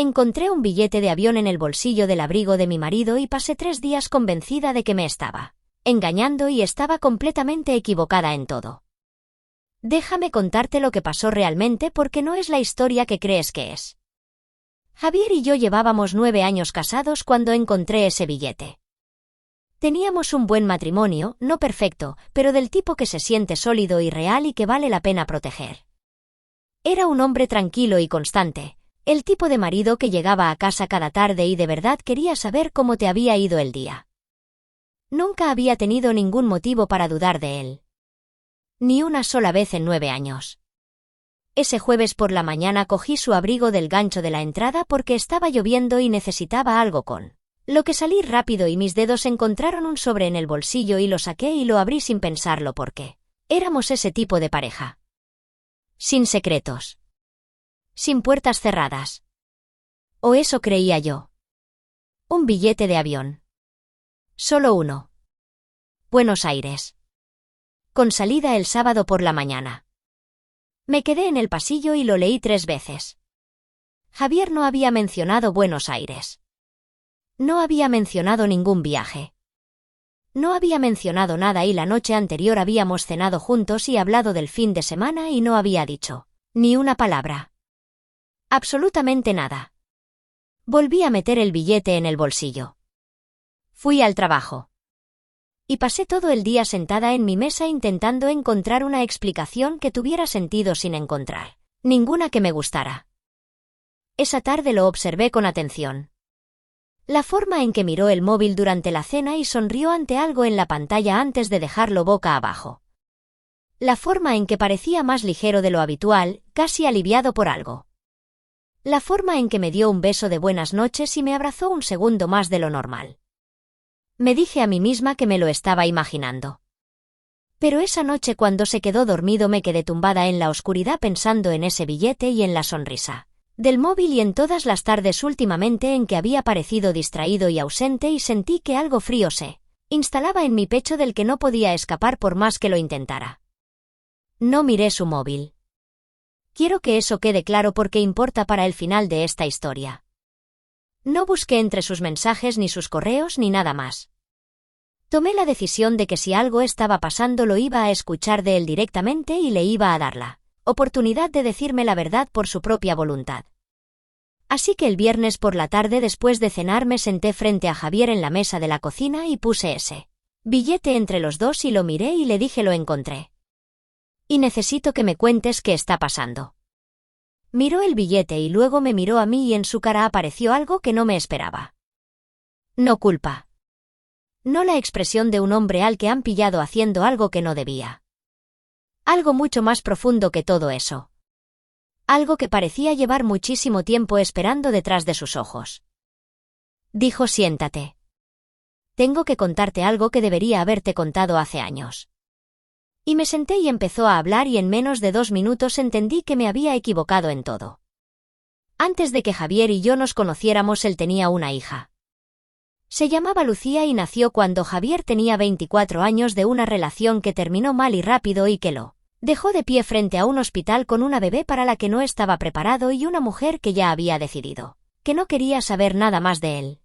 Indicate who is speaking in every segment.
Speaker 1: Encontré un billete de avión en el bolsillo del abrigo de mi marido y pasé 3 días convencida de que me estaba engañando y estaba completamente equivocada en todo. Déjame contarte lo que pasó realmente porque no es la historia que crees que es. Javier y yo llevábamos 9 años casados cuando encontré ese billete. Teníamos un buen matrimonio, no perfecto, pero del tipo que se siente sólido y real y que vale la pena proteger. Era un hombre tranquilo y constante, el tipo de marido que llegaba a casa cada tarde y de verdad quería saber cómo te había ido el día. Nunca había tenido ningún motivo para dudar de él. Ni una sola vez en 9 años. Ese jueves por la mañana cogí su abrigo del gancho de la entrada porque estaba lloviendo y necesitaba algo con lo que salí rápido y mis dedos encontraron un sobre en el bolsillo y lo saqué y lo abrí sin pensarlo porque éramos ese tipo de pareja. Sin secretos. Sin puertas cerradas. O eso creía yo. Un billete de avión. Solo uno. Buenos Aires. Con salida el sábado por la mañana. Me quedé en el pasillo y lo leí 3 veces. Javier no había mencionado Buenos Aires. No había mencionado ningún viaje. No había mencionado nada y la noche anterior habíamos cenado juntos y hablado del fin de semana y no había dicho ni una palabra. Absolutamente nada. Volví a meter el billete en el bolsillo. Fui al trabajo. Y pasé todo el día sentada en mi mesa intentando encontrar una explicación que tuviera sentido sin encontrar ninguna que me gustara. Esa tarde lo observé con atención. La forma en que miró el móvil durante la cena y sonrió ante algo en la pantalla antes de dejarlo boca abajo. La forma en que parecía más ligero de lo habitual, casi aliviado por algo. La forma en que me dio un beso de buenas noches y me abrazó un segundo más de lo normal. Me dije a mí misma que me lo estaba imaginando. Pero esa noche cuando se quedó dormido me quedé tumbada en la oscuridad pensando en ese billete y en la sonrisa del móvil y en todas las tardes últimamente en que había parecido distraído y ausente y sentí que algo frío se instalaba en mi pecho del que no podía escapar por más que lo intentara. No miré su móvil. Quiero que eso quede claro porque importa para el final de esta historia. No busqué entre sus mensajes ni sus correos ni nada más. Tomé la decisión de que si algo estaba pasando lo iba a escuchar de él directamente y le iba a dar la oportunidad de decirme la verdad por su propia voluntad. Así que el viernes por la tarde después de cenar me senté frente a Javier en la mesa de la cocina y puse ese billete entre los dos y lo miré y le dije lo encontré. Y necesito que me cuentes qué está pasando. Miró el billete y luego me miró a mí y en su cara apareció algo que no me esperaba. No culpa. No la expresión de un hombre al que han pillado haciendo algo que no debía. Algo mucho más profundo que todo eso. Algo que parecía llevar muchísimo tiempo esperando detrás de sus ojos. Dijo: siéntate. Tengo que contarte algo que debería haberte contado hace años. Y me senté y empezó a hablar y en menos de 2 minutos entendí que me había equivocado en todo. Antes de que Javier y yo nos conociéramos él tenía una hija. Se llamaba Lucía y nació cuando Javier tenía 24 años de una relación que terminó mal y rápido y que lo dejó de pie frente a un hospital con una bebé para la que no estaba preparado y una mujer que ya había decidido que no quería saber nada más de él.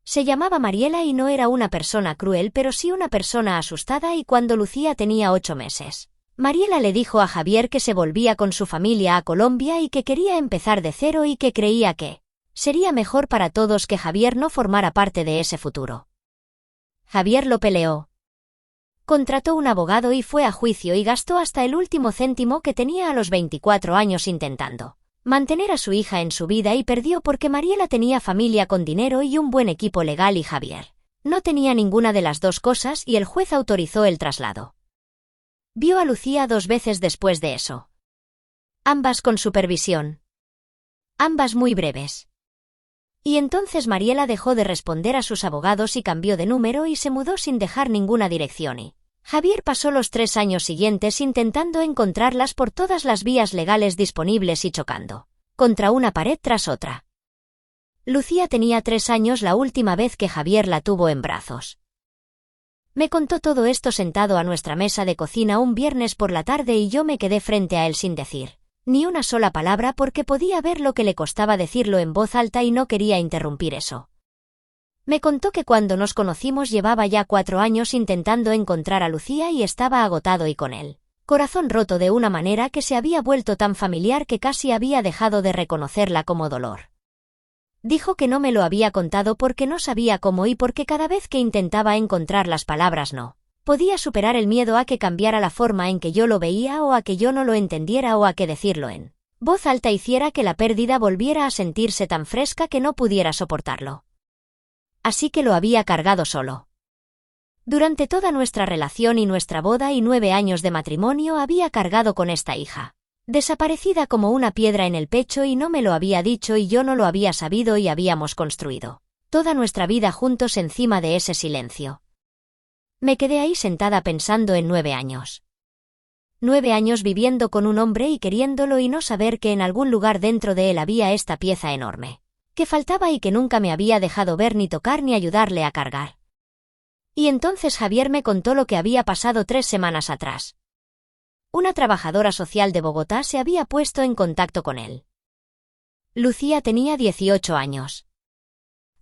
Speaker 1: Se llamaba Mariela y no era una persona cruel pero sí una persona asustada y cuando Lucía tenía 8 meses, Mariela le dijo a Javier que se volvía con su familia a Colombia y que quería empezar de cero y que creía que sería mejor para todos que Javier no formara parte de ese futuro. Javier lo peleó. Contrató un abogado y fue a juicio y gastó hasta el último céntimo que tenía a los 24 años intentando mantener a su hija en su vida y perdió porque Mariela tenía familia con dinero y un buen equipo legal y Javier no tenía ninguna de las dos cosas y el juez autorizó el traslado. Vio a Lucía 2 veces después de eso. Ambas con supervisión. Ambas muy breves. Y entonces Mariela dejó de responder a sus abogados y cambió de número y se mudó sin dejar ninguna dirección y Javier pasó los 3 años siguientes intentando encontrarlas por todas las vías legales disponibles y chocando contra una pared tras otra. Lucía tenía 3 años la última vez que Javier la tuvo en brazos. Me contó todo esto sentado a nuestra mesa de cocina un viernes por la tarde y yo me quedé frente a él sin decir Ni una sola palabra porque podía ver lo que le costaba decirlo en voz alta y no quería interrumpir eso. Me contó que cuando nos conocimos llevaba ya 4 años intentando encontrar a Lucía y estaba agotado y con él corazón roto de una manera que se había vuelto tan familiar que casi había dejado de reconocerla como dolor. Dijo que no me lo había contado porque no sabía cómo y porque cada vez que intentaba encontrar las palabras no podía superar el miedo a que cambiara la forma en que yo lo veía o a que yo no lo entendiera o a que decirlo en voz alta hiciera que la pérdida volviera a sentirse tan fresca que no pudiera soportarlo. Así que lo había cargado solo. Durante toda nuestra relación y nuestra boda y 9 años de matrimonio había cargado con esta hija, desaparecida como una piedra en el pecho y no me lo había dicho y yo no lo había sabido y habíamos construido toda nuestra vida juntos encima de ese silencio. Me quedé ahí sentada pensando en 9 años. 9 años viviendo con un hombre y queriéndolo y no saber que en algún lugar dentro de él había esta pieza enorme, que faltaba y que nunca me había dejado ver ni tocar ni ayudarle a cargar. Y entonces Javier me contó lo que había pasado 3 semanas atrás. Una trabajadora social de Bogotá se había puesto en contacto con él. Lucía tenía 18 años.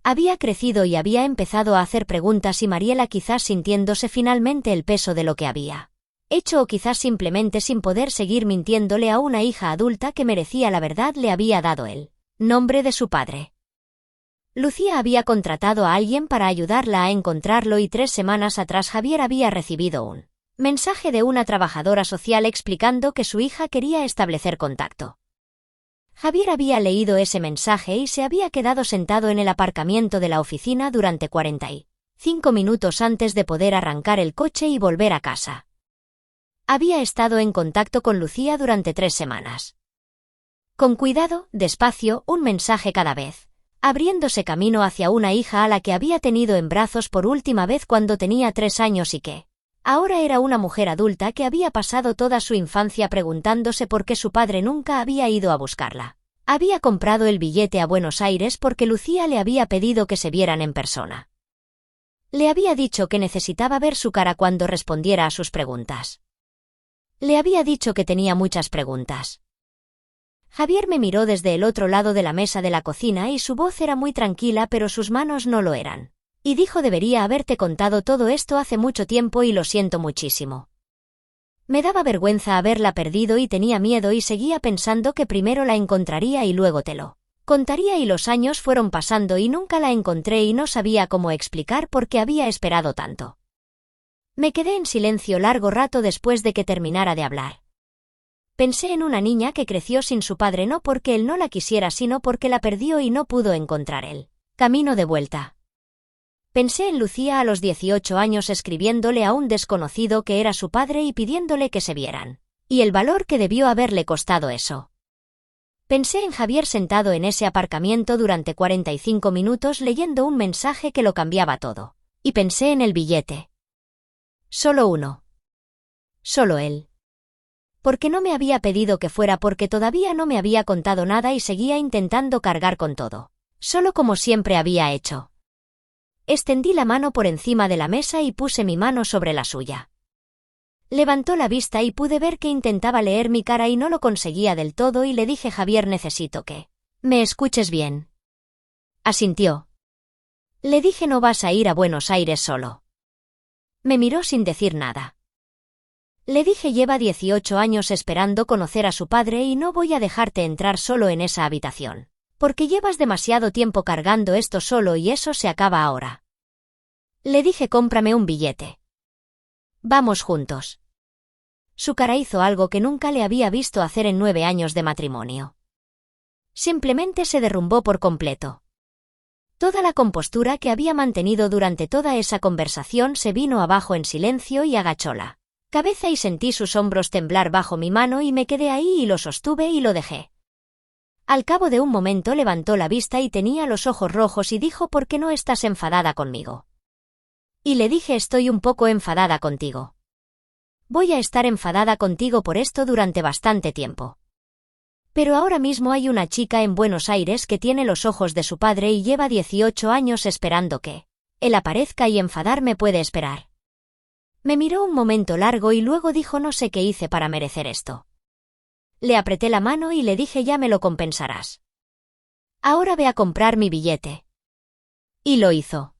Speaker 1: Había crecido y había empezado a hacer preguntas y Mariela quizás sintiéndose finalmente el peso de lo que había hecho o quizás simplemente sin poder seguir mintiéndole a una hija adulta que merecía la verdad le había dado el nombre de su padre. Lucía había contratado a alguien para ayudarla a encontrarlo y 3 semanas atrás Javier había recibido un mensaje de una trabajadora social explicando que su hija quería establecer contacto. Javier había leído ese mensaje y se había quedado sentado en el aparcamiento de la oficina durante 45 minutos antes de poder arrancar el coche y volver a casa. Había estado en contacto con Lucía durante 3 semanas. Con cuidado, despacio, un mensaje cada vez, abriéndose camino hacia una hija a la que había tenido en brazos por última vez cuando tenía 3 años y que ahora era una mujer adulta que había pasado toda su infancia preguntándose por qué su padre nunca había ido a buscarla. Había comprado el billete a Buenos Aires porque Lucía le había pedido que se vieran en persona. Le había dicho que necesitaba ver su cara cuando respondiera a sus preguntas. Le había dicho que tenía muchas preguntas. Javier me miró desde el otro lado de la mesa de la cocina y su voz era muy tranquila pero sus manos no lo eran. Y dijo: debería haberte contado todo esto hace mucho tiempo y lo siento muchísimo. Me daba vergüenza haberla perdido y tenía miedo y seguía pensando que primero la encontraría y luego te lo contaría y los años fueron pasando y nunca la encontré y no sabía cómo explicar por qué había esperado tanto. Me quedé en silencio largo rato después de que terminara de hablar. Pensé en una niña que creció sin su padre no porque él no la quisiera sino porque la perdió y no pudo encontrar el camino de vuelta. Pensé en Lucía a los 18 años escribiéndole a un desconocido que era su padre y pidiéndole que se vieran. Y el valor que debió haberle costado eso. Pensé en Javier sentado en ese aparcamiento durante 45 minutos leyendo un mensaje que lo cambiaba todo. Y pensé en el billete. Solo uno. Solo él. Porque no me había pedido que fuera porque todavía no me había contado nada y seguía intentando cargar con todo. Solo como siempre había hecho. Extendí la mano por encima de la mesa y puse mi mano sobre la suya. Levantó la vista y pude ver que intentaba leer mi cara y no lo conseguía del todo y le dije: Javier, necesito que me escuches bien. Asintió. Le dije: no vas a ir a Buenos Aires solo. Me miró sin decir nada. Le dije: lleva 18 años esperando conocer a su padre y no voy a dejarte entrar solo en esa habitación. Porque llevas demasiado tiempo cargando esto solo y eso se acaba ahora. Le dije: cómprame un billete. Vamos juntos. Su cara hizo algo que nunca le había visto hacer en 9 años de matrimonio. Simplemente se derrumbó por completo. Toda la compostura que había mantenido durante toda esa conversación se vino abajo en silencio y agachó la cabeza y sentí sus hombros temblar bajo mi mano y me quedé ahí y lo sostuve y lo dejé. Al cabo de un momento levantó la vista y tenía los ojos rojos y dijo: ¿por qué no estás enfadada conmigo? Y le dije: estoy un poco enfadada contigo. Voy a estar enfadada contigo por esto durante bastante tiempo. Pero ahora mismo hay una chica en Buenos Aires que tiene los ojos de su padre y lleva 18 años esperando que él aparezca y enfadarme puede esperar. Me miró un momento largo y luego dijo: no sé qué hice para merecer esto. Le apreté la mano y le dije ya me lo compensarás. Ahora ve a comprar mi billete. Y lo hizo.